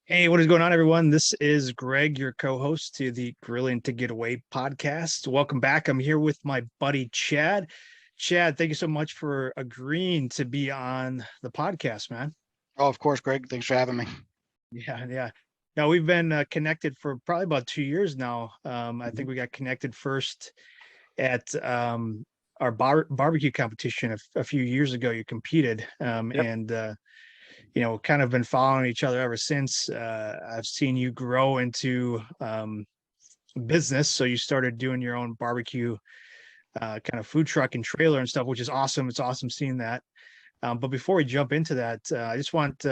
Hey, what is going on, everyone? This is Greg, your co-host to the Grilling to Get Away podcast. Welcome back. I'm here with my buddy Chad. Chad, thank you so much for agreeing to be on the podcast, man. Oh, of course, Greg. Thanks for having me. Yeah. Now we've been connected for probably about 2 years now. I think we got connected first at our barbecue competition a few years ago. You competed, Yep. and kind of been following each other ever since. I've seen you grow into business. So you started doing your own barbecue kind of food truck and trailer and stuff, which is awesome. It's awesome seeing that. But before we jump into that, I just want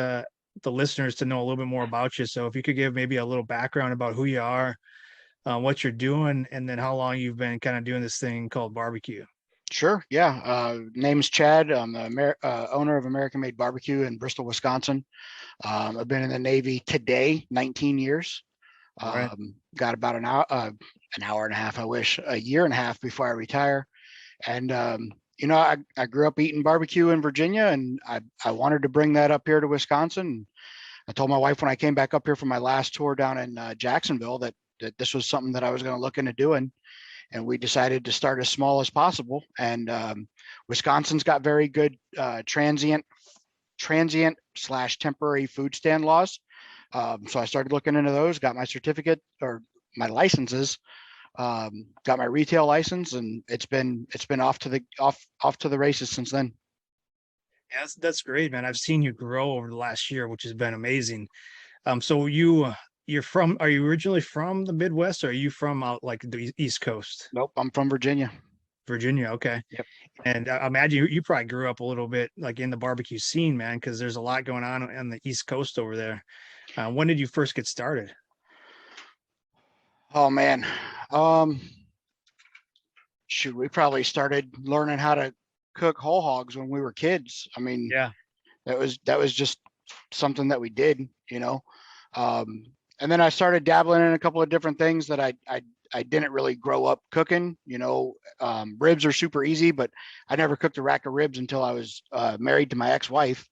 the listeners to know a little bit more about you. So if you could give maybe a little background about who you are, what you're doing, and then how long you've been kind of doing this thing called barbecue. Sure. Yeah. Name's Chad. I'm the owner of American Made BBQ in Bristol, Wisconsin. I've been in the Navy today, 19 years. All right. Got about an hour and a half, I wish, a year and a half before I retire. And, I grew up eating barbecue in Virginia, and I wanted to bring that up here to Wisconsin. I told my wife when I came back up here for my last tour down in Jacksonville that this was something that I was going to look into doing. And we decided to start as small as possible. And Wisconsin's got very good transient slash temporary food stand laws. So I started looking into those, got my certificate or my licenses, got my retail license, and it's been off to the races since then. Yeah, that's great, man. I've seen you grow over the last year, which has been amazing. So are you originally from the Midwest, or are you from out like the East Coast? Nope, I'm from Virginia. Virginia, okay. Yep. And I imagine you probably grew up a little bit like in the barbecue scene, man, because there's a lot going on the East Coast over there. When did you first get started? Oh man. Um, Shoot, we probably started learning how to cook whole hogs when we were kids. I mean, Yeah. that was just something that we did. Um, and then I started dabbling in a couple of different things that I didn't really grow up cooking. Ribs are super easy, but I never cooked a rack of ribs until I was married to my ex-wife.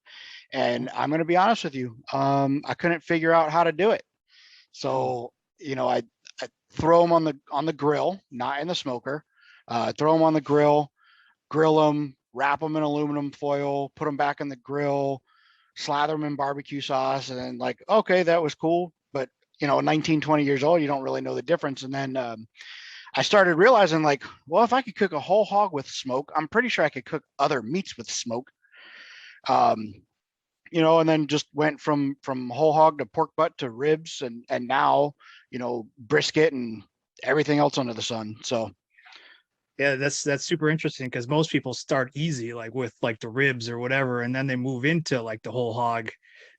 And I'm going to be honest with you, I couldn't figure out how to do it. So, I throw them on the grill, not in the smoker. Throw them on the grill them, wrap them in aluminum foil, put them back in the grill, slather them in barbecue sauce, and then like, okay, that was cool. But 19, 20 years old, you don't really know the difference. And then I started realizing like, well, if I could cook a whole hog with smoke, I'm pretty sure I could cook other meats with smoke. Um, and then just went from whole hog to pork butt to ribs and now, brisket and everything else under the sun. So Yeah, that's super interesting because most people start easy, like with like the ribs or whatever, and then they move into like the whole hog.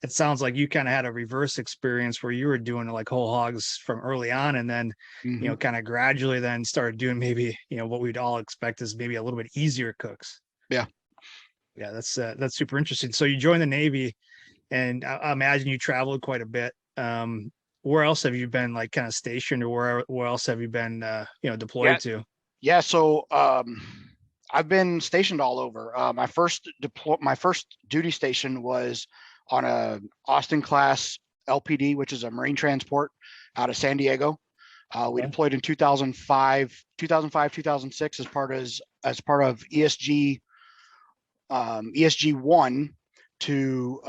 It sounds like you kind of had a reverse experience where you were doing like whole hogs from early on, and then mhm. kind of gradually then started doing maybe what we'd all expect is maybe a little bit easier cooks. Yeah. Yeah, that's super interesting. So you joined the Navy, and I imagine you traveled quite a bit. Where else have you been like kind of stationed, or where else have you been Yeah. deployed to? Yeah. So I've been stationed all over. My first duty station was on a Austin class LPD, which is a Marine transport out of San Diego. We Okay. deployed in 2006 as part of ESG 1 to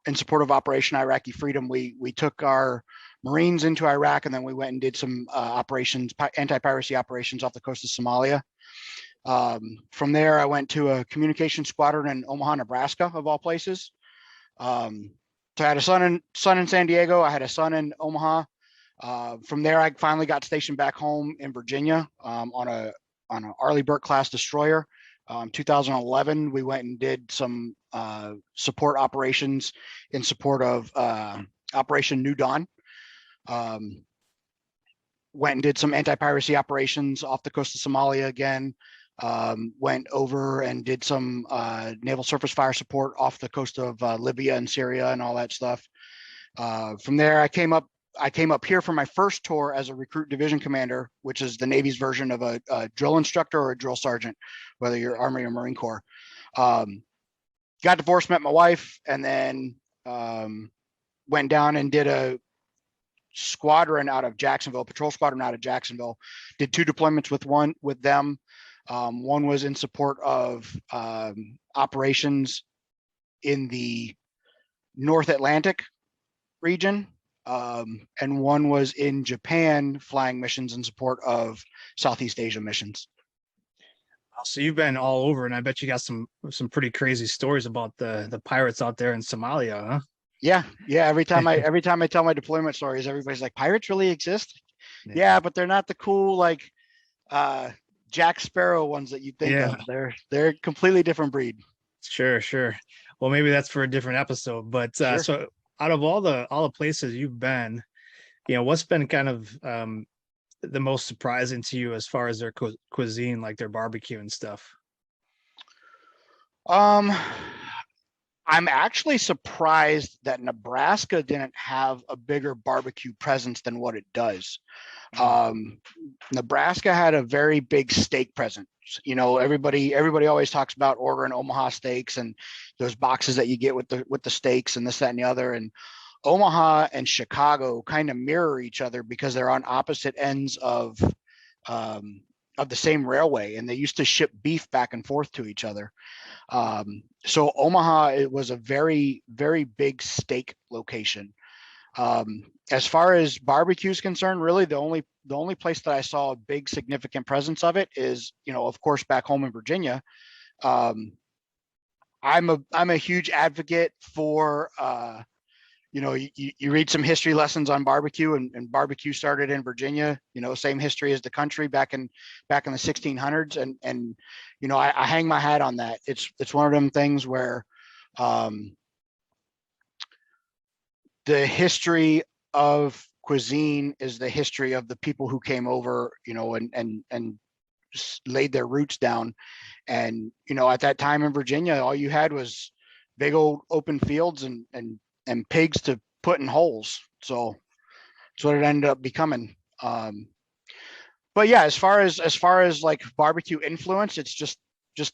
in support of Operation Iraqi Freedom. We took our Marines into Iraq, and then we went and did some anti-piracy operations off the coast of Somalia. From there, I went to a communication squadron in Omaha, Nebraska, of all places. So I had a son in San Diego. I had a son in Omaha. From there, I finally got stationed back home in Virginia on an Arleigh Burke class destroyer. 2011, we went and did some support operations in support of Operation New Dawn. Went and did some anti-piracy operations off the coast of Somalia again. Went over and did some naval surface fire support off the coast of Libya and Syria and all that stuff. From there, I came up here for my first tour as a recruit division commander, which is the Navy's version of a drill instructor or a drill sergeant, whether you're Army or Marine Corps. Got divorced, met my wife, and then went down and did a squadron out of Jacksonville, patrol squadron out of Jacksonville. Did 2 deployments with them. One was in support of operations in the North Atlantic region, and one was in Japan flying missions in support of Southeast Asia missions. So you've been all over, and I bet you got some pretty crazy stories about the pirates out there in Somalia, huh? Yeah. Every time I tell my deployment stories, everybody's like, "Pirates really exist?" Yeah. Yeah, but they're not the cool like Jack Sparrow ones that you think of. They're a completely different breed. Sure. Well, maybe that's for a different episode. But Sure. so out of all the places you've been, what's been kind of the most surprising to you as far as their cuisine, like their barbecue and stuff? Um, I'm actually surprised that Nebraska didn't have a bigger barbecue presence than what it does. Nebraska had a very big steak presence. Everybody always talks about ordering Omaha steaks and those boxes that you get with the steaks and this, that, and the other. And Omaha and Chicago kind of mirror each other because they're on opposite ends of the same railway, and they used to ship beef back and forth to each other. So Omaha, it was a very, very big steak location. As far as barbecue is concerned, really the only place that I saw a big significant presence of it is, of course, back home in Virginia. I'm a huge advocate for you read some history lessons on barbecue, and barbecue started in Virginia, same history as the country back in the 1600s. And I hang my hat on that. It's one of them things where the history of cuisine is the history of the people who came over, and laid their roots down. And, at that time in Virginia, all you had was big old open fields and pigs to put in holes. So that's what it ended up becoming. But yeah, as far as like barbecue influence, it's just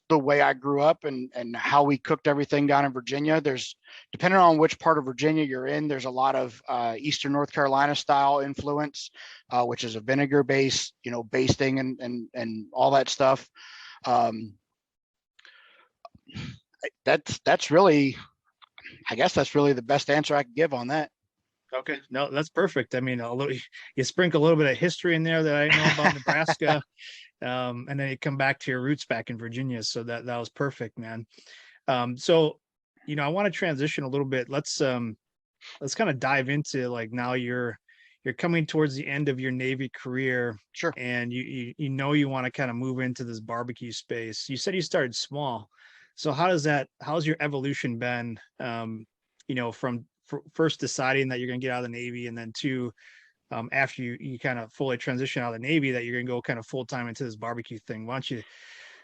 the way I grew up and how we cooked everything down in Virginia. There's, depending on which part of Virginia you're in, there's a lot of Eastern North Carolina style influence, which is a vinegar base, basting and all that stuff. That's really, I guess that's really the best answer I can give on that. Okay, no, that's perfect. I mean, you sprinkle a little bit of history in there that I know about Nebraska, and then you come back to your roots back in Virginia. So that was perfect, man. So, I want to transition a little bit. Let's kind of dive into, like, now you're coming towards the end of your Navy career. Sure. And you want to kind of move into this barbecue space. You said you started small. So how's your evolution been? From first deciding that you're going to get out of the Navy, and then two, after you kind of fully transition out of the Navy, that you're going to go kind of full time into this barbecue thing. Why don't you?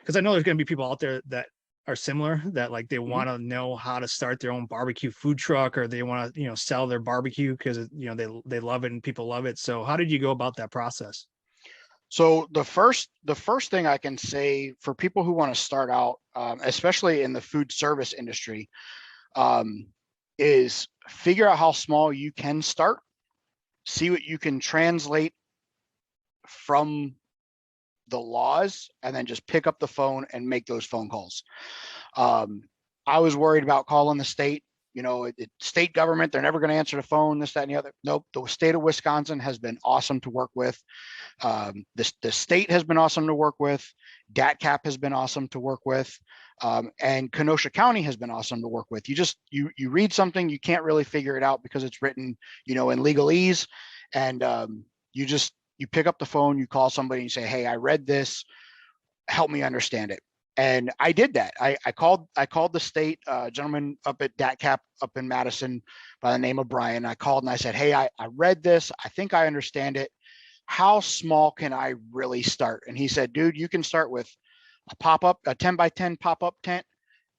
Because I know there's going to be people out there that are similar, that like they want to know how to start their own barbecue food truck, or they want to sell their barbecue because they love it and people love it. So how did you go about that process? So the first thing I can say for people who want to start out, especially in the food service industry, is figure out how small you can start, see what you can translate from the laws, and then just pick up the phone and make those phone calls. I was worried about calling the state. State government, they're never going to answer the phone, this, that, and the other. Nope. The state of Wisconsin has been awesome to work with. The state has been awesome to work with. DATCAP has been awesome to work with. And Kenosha County has been awesome to work with. You read something, you can't really figure it out because it's written, in legalese. And you pick up the phone, you call somebody and you say, "Hey, I read this, help me understand it." And I did that. I called the state, gentleman up at DATCAP up in Madison by the name of Brian. I called and I said, "Hey, I read this. I think I understand it. How small can I really start?" And he said, "Dude, you can start with a 10 by 10 pop-up tent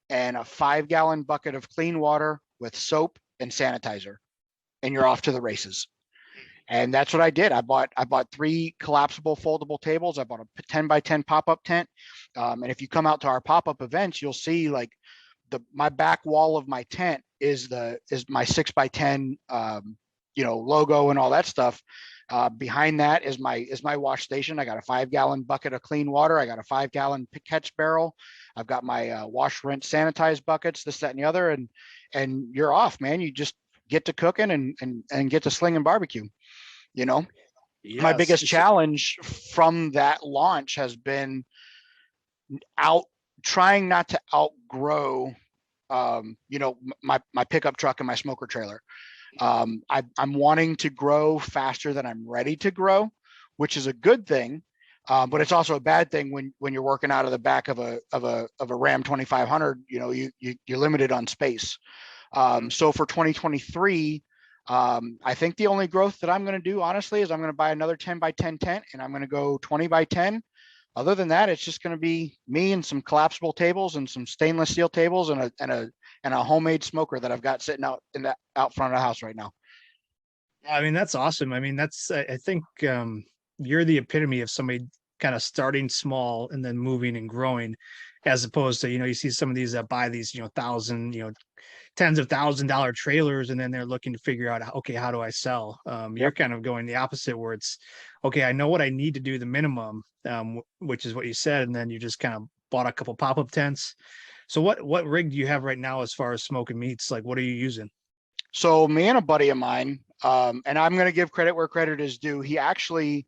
and a 5-gallon bucket of clean water with soap and sanitizer, and you're off to the races." And that's what I did. I bought 3 collapsible foldable tables. I bought a 10 by 10 pop-up tent. And if you come out to our pop-up events, you'll see like my back wall of my tent is my 6x10, logo and all that stuff. Behind that is my wash station. I got a 5-gallon bucket of clean water. I got a 5-gallon catch barrel. I've got my wash, rinse, sanitize buckets, this, that, and the other. And you're off, man. You just get to cooking and get to slinging barbecue. My Yes. biggest challenge from that launch has been trying not to outgrow, my pickup truck and my smoker trailer. I'm wanting to grow faster than I'm ready to grow, which is a good thing. But it's also a bad thing when you're working out of the back of a Ram 2500. You're limited on space. So for 2023, I think the only growth that I'm going to do, honestly, is I'm going to buy another 10x10 tent, and I'm going to go 20x10. Other than that, it's just going to be me and some collapsible tables and some stainless steel tables and a homemade smoker that I've got sitting out front of the house right now. I mean, that's awesome. I mean, I think you're the epitome of somebody kind of starting small and then moving and growing, as opposed to, you see some of these that buy these, tens of $1,000 trailers, and then they're looking to figure out, okay, how do I sell? You're kind of going the opposite, where it's, okay, I know what I need to do, the minimum, which is what you said, and then you just kind of bought a couple pop-up tents. So what rig do you have right now as far as smoking meats? Like, what are you using? So me and a buddy of mine, and I'm going to give credit where credit is due. He actually,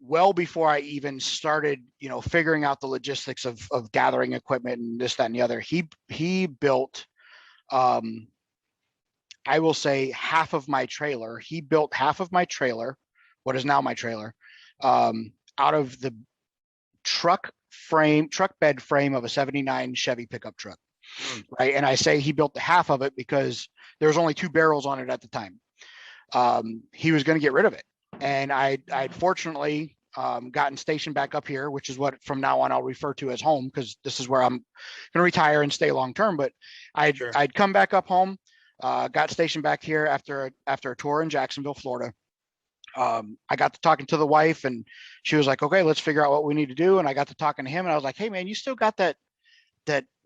well before I even started, figuring out the logistics of gathering equipment and this, that, and the other, he built, I will say, half of my trailer. He built half of my trailer, what is now my trailer, out of the truck bed frame of a 79 Chevy pickup truck. Right. And I say he built the half of it because there was only 2 barrels on it at the time. He was going to get rid of it. And I'd fortunately gotten stationed back up here, which is what from now on I'll refer to as home, because this is where I'm going to retire and stay long term. But I'd come back up home, got stationed back here after a tour in Jacksonville, Florida. I got to talking to the wife, and she was like, okay, let's figure out what we need to do. And I got to talking to him, and I was like, hey man, you still got that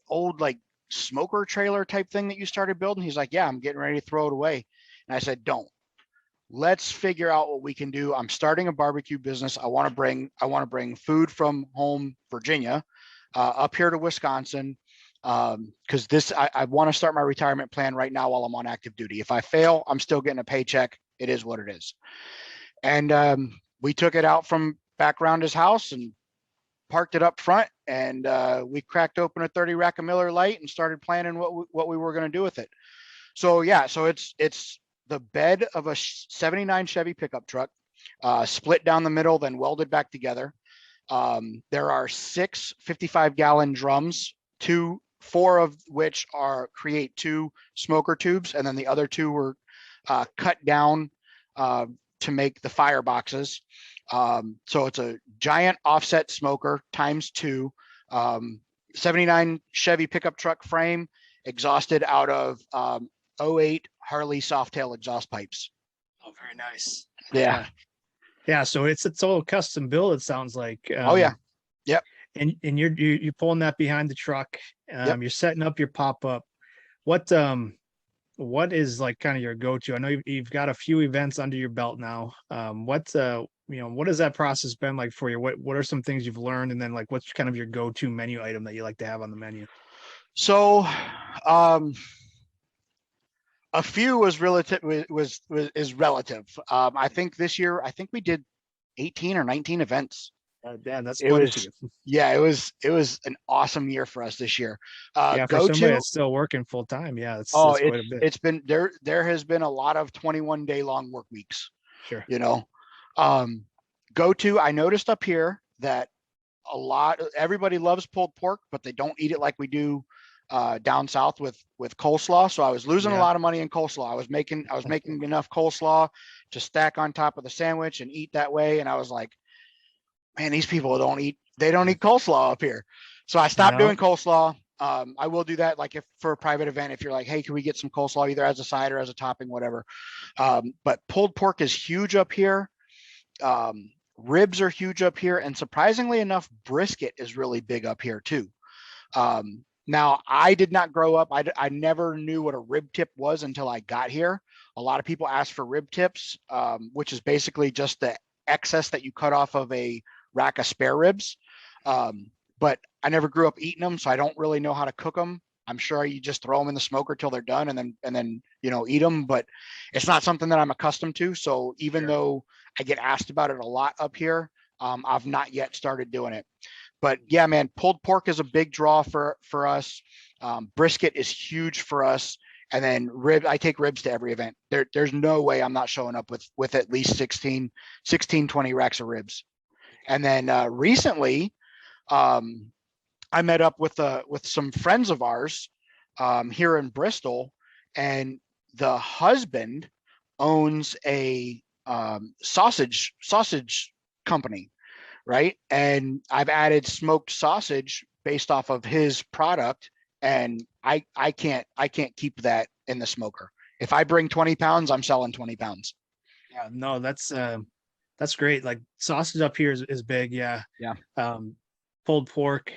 old like smoker trailer type thing that you started building? He's like, yeah, I'm getting ready to throw it away. And I said, let's figure out what we can do. I'm starting a barbecue business. I want to bring food from home, Virginia, up here to Wisconsin. Because I want to start my retirement plan right now while I'm on active duty. If I fail, I'm still getting a paycheck. It is what it is. And we took it out from back around his house and parked it up front, and we cracked open a 30 rack of Miller Lite and started planning what we were going to do with it. So yeah, so it's the bed of a 79 Chevy pickup truck, split down the middle, then welded back together. There are 6 55-gallon drums, 4 of which create 2 smoker tubes, and then the other 2 were cut down to make the fire boxes. So it's a giant offset smoker times 2, 79 Chevy pickup truck frame, exhausted out of '08 Harley Softail exhaust pipes. Oh, very nice. Yeah. Yeah. So it's all custom built, it sounds like. Oh yeah. Yep. And you're pulling that behind the truck. Yep. You're setting up your pop-up. What is like kind of your go-to? I know you've got a few events under your belt now. What has that process been like for you? What are some things you've learned? And then like, what's kind of your go-to menu item that you like to have on the menu? So, a few is relative. I think this year, we did 18 or 19 events. Dan, that's it was it was an awesome year for us this year. Yeah, for somebody that's still working full time. Yeah, that's quite a bit. It's been there has been a lot of 21-day long work weeks. Sure. Go to, I noticed up here that everybody loves pulled pork, but they don't eat it like we do down south with coleslaw. So I was losing a lot of money in coleslaw. I was making enough coleslaw to stack on top of the sandwich and eat that way. And I was like, man, these people don't eat coleslaw up here. So I stopped doing coleslaw. I will do that, like if for a private event, if you're like, hey, can we get some coleslaw either as a side or as a topping, whatever. But pulled pork is huge up here. Ribs are huge up here. And surprisingly enough, brisket is really big up here too. Now, I did not grow up. I never knew what a rib tip was until I got here. A lot of people ask for rib tips, which is basically just the excess that you cut off of a rack of spare ribs. But I never grew up eating them, so I don't really know how to cook them. I'm sure you just throw them in the smoker till they're done, and then eat them. But it's not something that I'm accustomed to. So even Sure. though I get asked about it a lot up here, I've not yet started doing it. But yeah, man, pulled pork is a big draw for us. Brisket is huge for us. And then I take ribs to every event. There's no way I'm not showing up with at least 20 racks of ribs. And then recently, um, I met up with some friends of ours here in Bristol, and the husband owns a sausage company, right? And I've added smoked sausage based off of his product, and I can't keep that in the smoker. If I bring 20 pounds, I'm selling 20 pounds. Yeah, no, that's great. Like sausage up here is big. Yeah. Yeah. Um, pulled pork.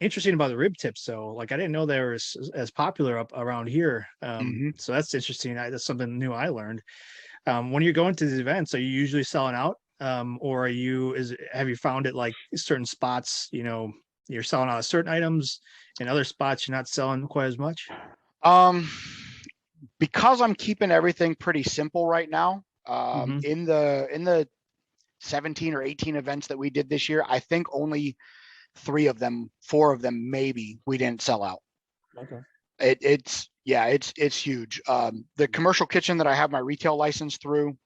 Interesting about the rib tips. So like I didn't know they were as popular up around here. Mm-hmm. So that's interesting. That's something new I learned. When you're going to these events, are you usually selling out? Or have you found it like certain spots, you're selling out of certain items and other spots you're not selling quite as much? Um, because I'm keeping everything pretty simple right now. Hmm. In the 17 or 18 events that we did this year, I think only four of them, maybe we didn't sell out. Okay. It's huge. The commercial kitchen that I have my retail license through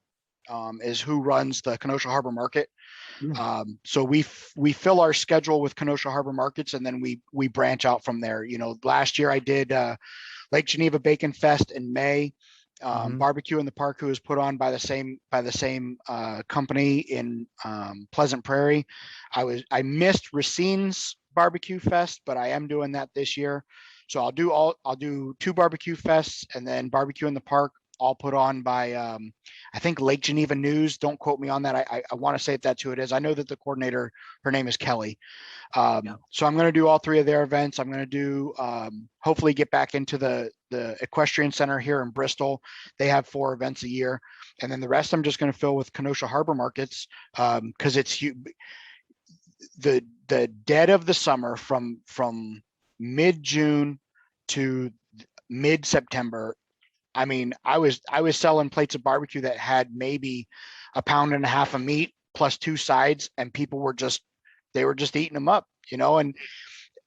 is who runs the Kenosha Harbor Market. Yeah. So we fill our schedule with Kenosha Harbor Markets, and then we branch out from there. Last year I did Lake Geneva Bacon Fest in May. Hmm. Barbecue in the Park, who was put on by the same company in Pleasant Prairie. I missed Racine's Barbecue Fest, but I am doing that this year. So I'll do two barbecue fests, and then Barbecue in the Park, all put on by I think Lake Geneva News. Don't quote me on that. I want to say if that's who it is. I know that the coordinator, her name is Kelly. Yeah. So I'm going to do all three of their events. I'm going to do hopefully get back into the equestrian center here in Bristol. They have 4 events a year, and then the rest I'm just going to fill with Kenosha Harbor Markets because it's the dead of the summer from mid June to mid September. I mean, I was selling plates of barbecue that had maybe a pound and a half of meat plus 2 sides, and people were just eating them up, And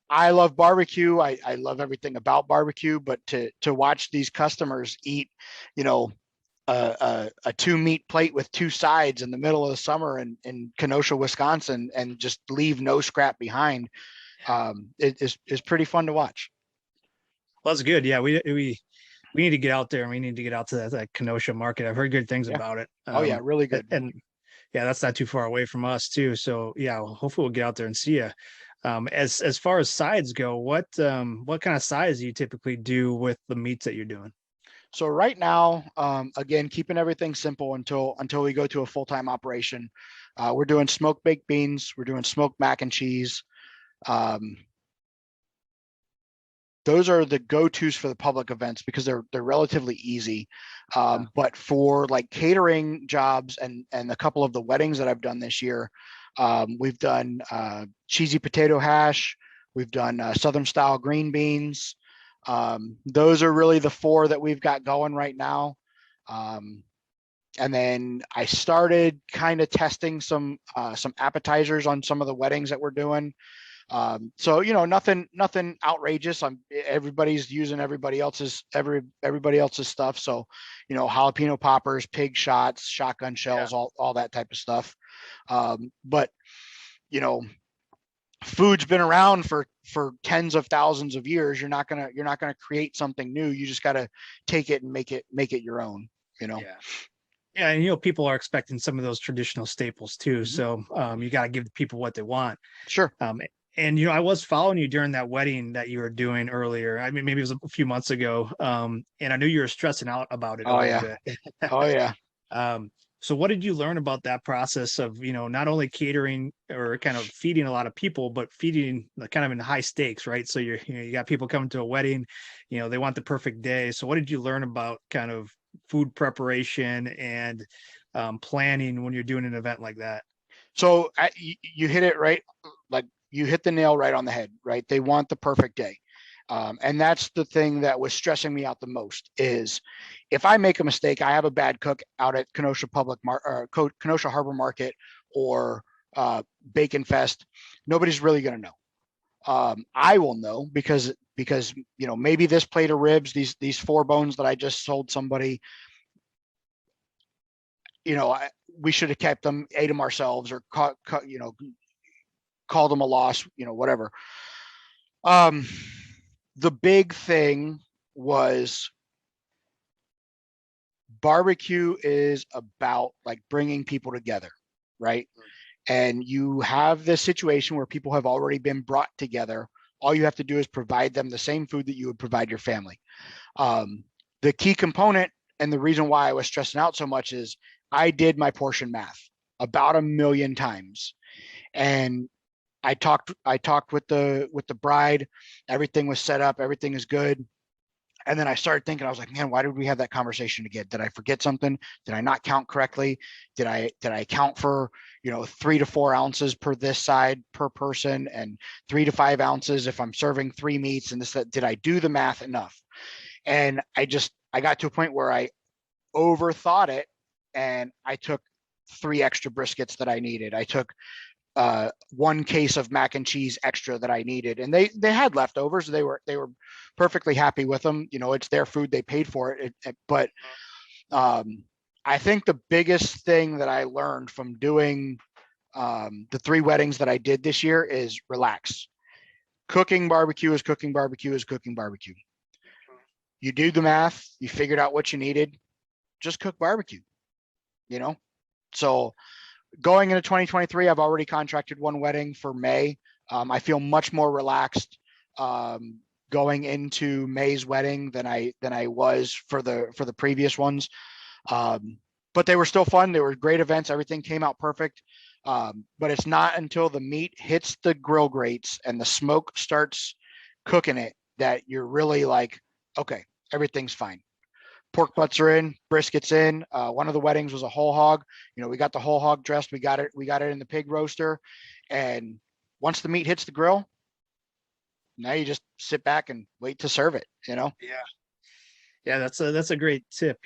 I love barbecue. I love everything about barbecue, but to watch these customers eat, you know, a 2 meat plate with 2 sides in the middle of the summer in Kenosha, Wisconsin, and just leave no scrap behind, it is pretty fun to watch. Well, that's good. Yeah, we need to get out there and we need to get out to that Kenosha market. I've heard good things Yeah. about it. Oh yeah, really good. And yeah, that's not too far away from us too. So yeah, well, hopefully we'll get out there and see you. As far as sides go, what kind of size do you typically do with the meats that you're doing? So right now, again, keeping everything simple until we go to a full-time operation. We're doing smoked baked beans. We're doing smoked mac and cheese. Um, those are the go-tos for the public events because they're relatively easy. Yeah. But for like catering jobs and a couple of the weddings that I've done this year, we've done cheesy potato hash. We've done Southern style green beans. Those are really the 4 that we've got going right now. Um, and then I started kind of testing some appetizers on some of the weddings that we're doing. So nothing outrageous. Everybody's using everybody else's stuff. So, jalapeno poppers, pig shots, shotgun Yeah. shells, all that type of stuff. But you know, food's been around for tens of thousands of years. You're not gonna create something new. You just got to take it and make it your own. You know. Yeah. Yeah, and people are expecting some of those traditional staples too. Mhm. So you got to give the people what they want. Sure. And I was following you during that wedding that you were doing earlier. I mean, maybe it was a few months ago. And I knew you were stressing out about it a Oh little yeah. bit. Oh yeah. um, So what did you learn about that process of, not only catering or kind of feeding a lot of people, but feeding kind of in high stakes, right? So you got people coming to a wedding, they want the perfect day. So what did you learn about kind of food preparation and planning when you're doing an event like that? So you hit it right, like you hit the nail right on the head, right? They want the perfect day. And that's the thing that was stressing me out the most is if I make a mistake, I have a bad cook out at Kenosha Harbor Market or Bacon Fest, nobody's really going to know. I will know because maybe this plate of ribs, these 4 bones that I just sold somebody, we should have kept them, ate them ourselves, or called them a loss, whatever. The big thing was barbecue is about like bringing people together, right? And you have this situation where people have already been brought together. All you have to do is provide them the same food that you would provide your family. The key component and the reason why I was stressing out so much is I did my portion math about 1,000,000 times. And I talked with the bride. Everything was set up. Everything is good. And then I started thinking, I was like, man, why did we have that conversation again? Did I forget something? Did I not count correctly? Did I count for, 3 to 4 ounces per this side per person and 3 to 5 ounces if I'm serving 3 meats and this, that, did I do the math enough? And I got to a point where I overthought it and I took 3 extra briskets that I needed. I took 1 case of mac and cheese extra that I needed, and they had leftovers. They were perfectly happy with them. It's their food; they paid for it. But I think the biggest thing that I learned from doing the 3 weddings that I did this year is relax. Cooking barbecue is cooking barbecue is cooking barbecue. You do the math. You figured out what you needed. Just cook barbecue. So going into 2023, I've already contracted 1 wedding for May. I feel much more relaxed going into May's wedding than I was for the previous ones. But they were still fun. They were great events. Everything came out perfect. But it's not until the meat hits the grill grates and the smoke starts cooking it that you're really like, okay, everything's fine. Pork butts are in, briskets in. One of the weddings was a whole hog. We got the whole hog dressed. We got it in the pig roaster. And once the meat hits the grill, now you just sit back and wait to serve it, Yeah. Yeah, that's a great tip,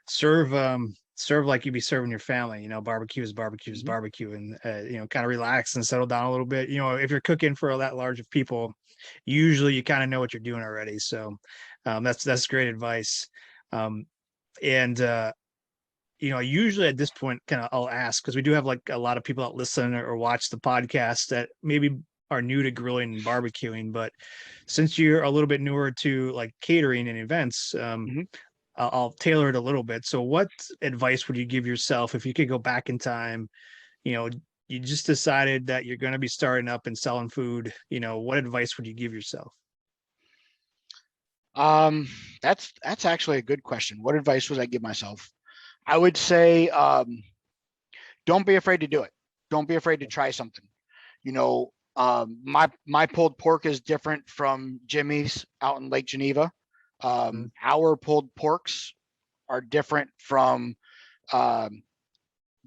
serve like you'd be serving your family. Barbecue is barbecue is barbecue, and kind of relax and settle down a little bit. If you're cooking for that large of people, usually you kind of know what you're doing already. So that's great advice. And usually at this point, kind of I'll ask, because we do have like a lot of people that listen or watch the podcast that maybe are new to grilling and barbecuing, but since you're a little bit newer to like catering and events, I'll tailor it a little bit. So what advice would you give yourself if you could go back in time? You just decided that you're going to be starting up and selling food. What advice would you give yourself? That's actually a good question. What advice would I give myself? I would say, don't be afraid to do it. Don't be afraid to try something. My pulled pork is different from Jimmy's out in Lake Geneva. Our pulled porks are different from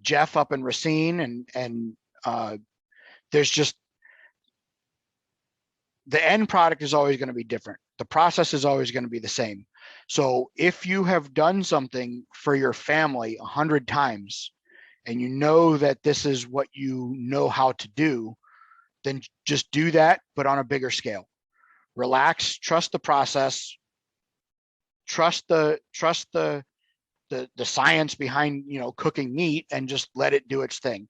Jeff up in Racine, and there's just the end product is always going to be different. The process is always going to be the same. So if you have done something for your family 100 times and you know that this is what you know how to do, then just do that, but on a bigger scale. Relax, trust the process, trust the science behind cooking meat, and just let it do its thing.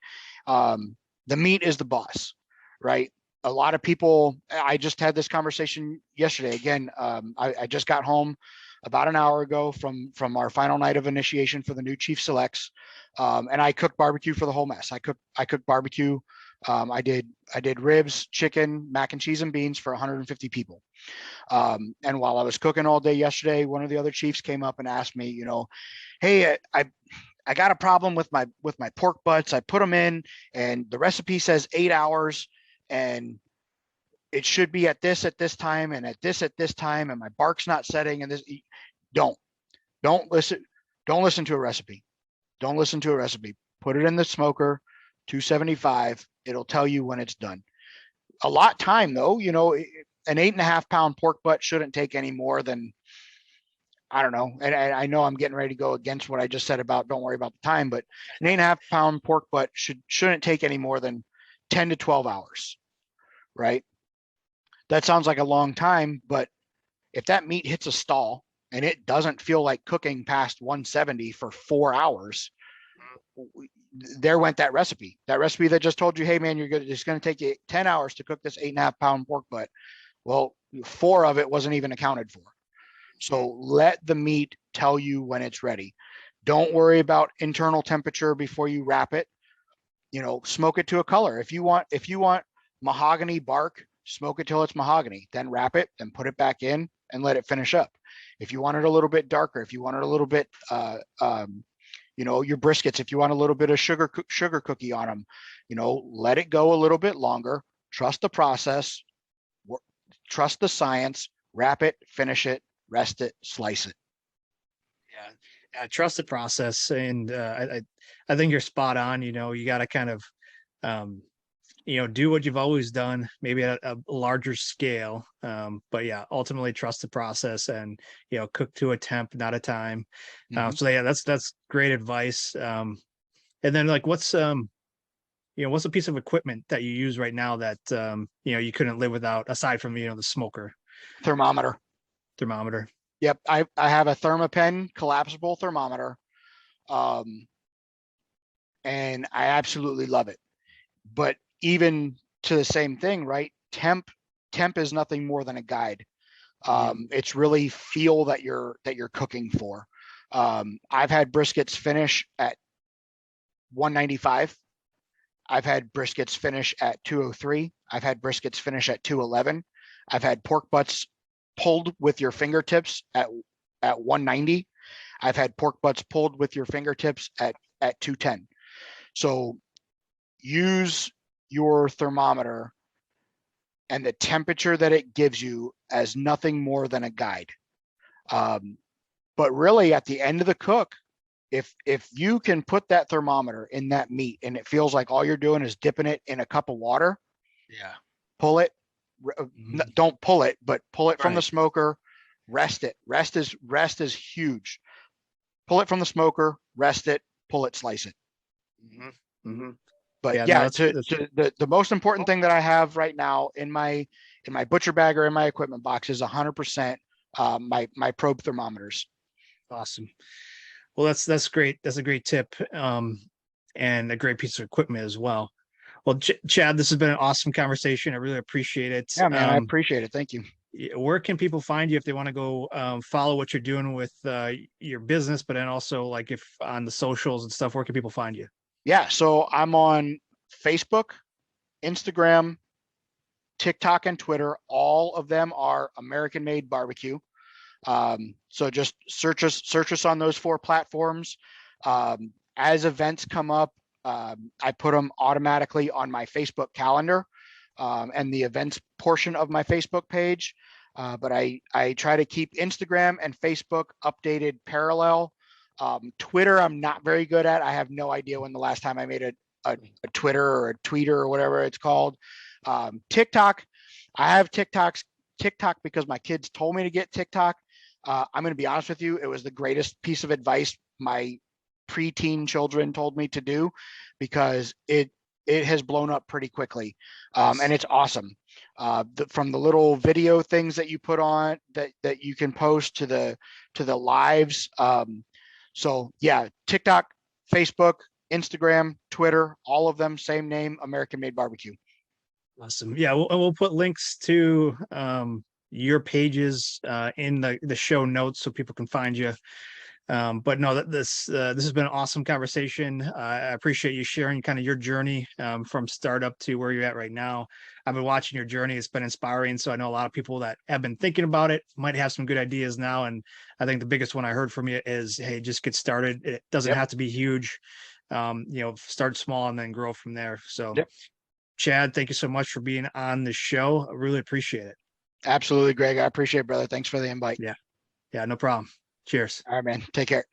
The meat is the boss, right? A lot of people, I just had this conversation yesterday. Again, I just got home about an hour ago from our final night of initiation for the new Chief Selects. And I cooked barbecue for the whole mess. I cooked barbecue I did ribs, chicken, mac and cheese, and beans for 150 people. And while I was cooking all day yesterday, one of the other chiefs came up and asked me, hey, I got a problem with my pork butts. I put them in, and the recipe says 8 hours, and it should be at this time, and at this time, and my bark's not setting. And this, don't listen. Don't listen to a recipe. Don't listen to a recipe. Put it in the smoker, 275. It'll tell you when it's done. A lot time though, an 8.5 pound pork butt shouldn't take any more than, I don't know. And I know I'm getting ready to go against what I just said about don't worry about the time, but an 8.5 pound pork butt shouldn't take any more than 10 to 12 hours, right? That sounds like a long time, but if that meat hits a stall and it doesn't feel like cooking past 170 for 4 hours, there went that recipe that just told you, hey man, it's going to take you 10 hours to cook this 8.5 pound pork butt. Well, 4 of it wasn't even accounted for. So let the meat tell you when it's ready. Don't worry about internal temperature before you wrap it. Smoke it to a color. If you want mahogany bark, smoke it till it's mahogany, then wrap it and put it back in and let it finish up. If you want it a little bit darker, if you want it a little bit, your briskets, if you want a little bit of sugar cookie on them, let it go a little bit longer. Trust the process, trust the science, wrap it, finish it, rest it, slice it. Yeah, trust the process. And I think you're spot on. You got to kind of, do what you've always done, maybe at a larger scale. But yeah, ultimately trust the process and, cook to a temp, not a time. So yeah, that's great advice. And then like, what's a piece of equipment that you use right now that, you couldn't live without aside from, the smoker? Thermometer. Yep. I have a ThermaPen collapsible thermometer. And I absolutely love it. But even to the same thing, right? Temp is nothing more than a guide. It's really feel that you're cooking for. I've had briskets finish at 195. I've had briskets finish at 203. I've had briskets finish at 211. I've had pork butts pulled with your fingertips at 190. I've had pork butts pulled with your fingertips at 210. So use your thermometer and the temperature that it gives you as nothing more than a guide. But really at the end of the cook, if you can put that thermometer in that meat and it feels like all you're doing is dipping it in a cup of water, pull it. Don't pull it, but pull it from the smoker, rest it. Rest is huge. Pull it from the smoker, rest it, pull it, slice it. But yeah, the most important thing that I have right now in my butcher bag or in my equipment box is 100% my probe thermometers. Awesome. Well, that's great. That's a great tip, and a great piece of equipment as well. Well, Chad, this has been an awesome conversation. I really appreciate it. Yeah, man, I appreciate it. Thank you. Where can people find you if they want to go follow what you're doing with your business, but then also like if on the socials and stuff, where can people find you? Yeah, so I'm on Facebook, Instagram, TikTok, and Twitter. All of them are American Made BBQ. So just search us on those 4 platforms. As events come up, I put them automatically on my Facebook calendar and the events portion of my Facebook page. But I try to keep Instagram and Facebook updated parallel. Twitter, I'm not very good at. I have no idea when the last time I made a Twitter or a tweeter or whatever it's called. TikTok, I have TikTok because my kids told me to get TikTok. I'm going to be honest with you. It was the greatest piece of advice my preteen children told me to do because it has blown up pretty quickly. And it's awesome. From the little video things that you put on that you can post to the lives. So yeah, TikTok, Facebook, Instagram, Twitter, all of them, same name, American Made BBQ. Awesome. Yeah, we'll put links to your pages in the show notes so people can find you But no, this has been an awesome conversation. I appreciate you sharing kind of your journey from startup to where you're at right now. I've been watching your journey; it's been inspiring. So I know a lot of people that have been thinking about it might have some good ideas now. And I think the biggest one I heard from you is, "Hey, just get started. It doesn't Yep. have to be huge. Start small and then grow from there." So, Yep. Chad, thank you so much for being on the show. I really appreciate it. Absolutely, Greg. I appreciate it, brother. Thanks for the invite. Yeah, yeah, no problem. Cheers. All right, man. Take care.